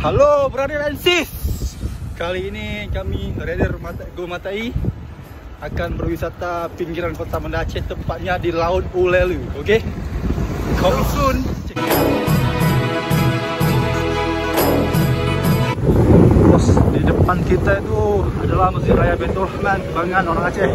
Halo brother and sis. Kali ini kami rider Gomataie akan berwisata pinggiran kota Banda Aceh, tepatnya di Laut Ulee. Oke? Coming soon. Bos, di depan kita itu adalah Masjid Raya Baitul Rahman, kebanggaan orang Aceh.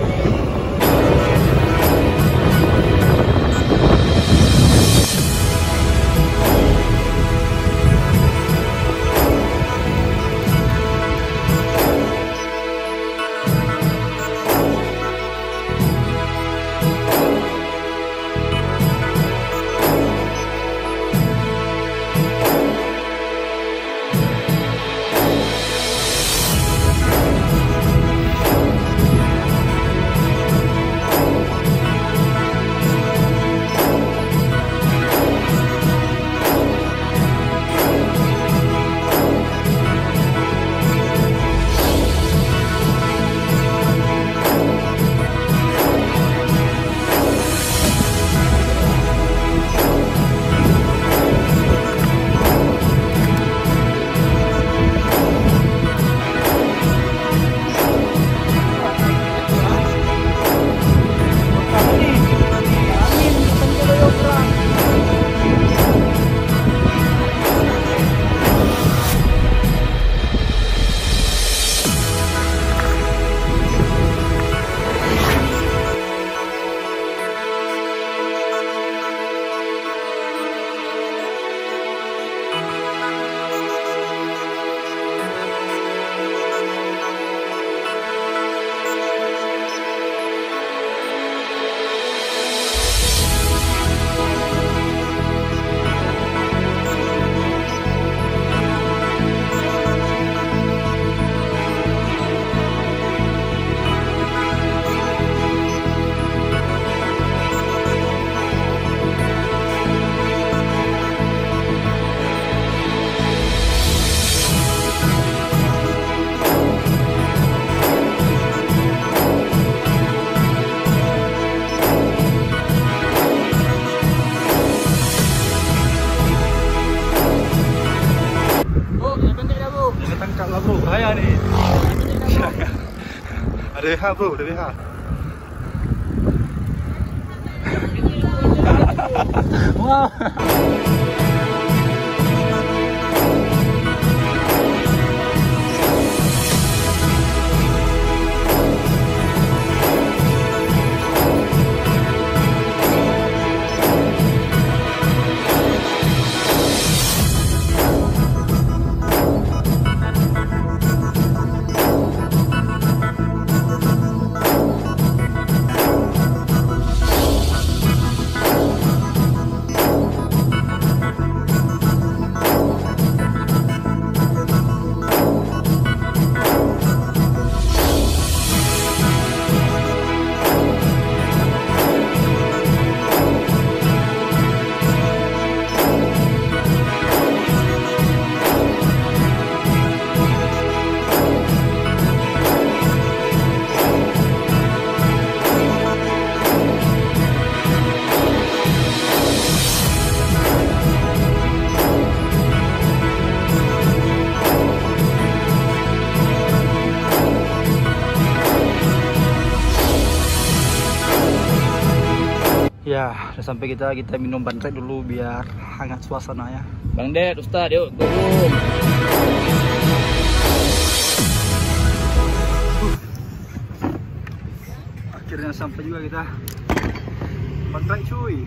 Tangkap lah bro, bahaya nih. Ada BH bro, ada BH. Wow. Ya, udah sampai kita minum bantrek dulu biar hangat suasananya. Bang Ded, Ustadz, yuk turun. Akhirnya sampai juga kita. Bantrek cuy.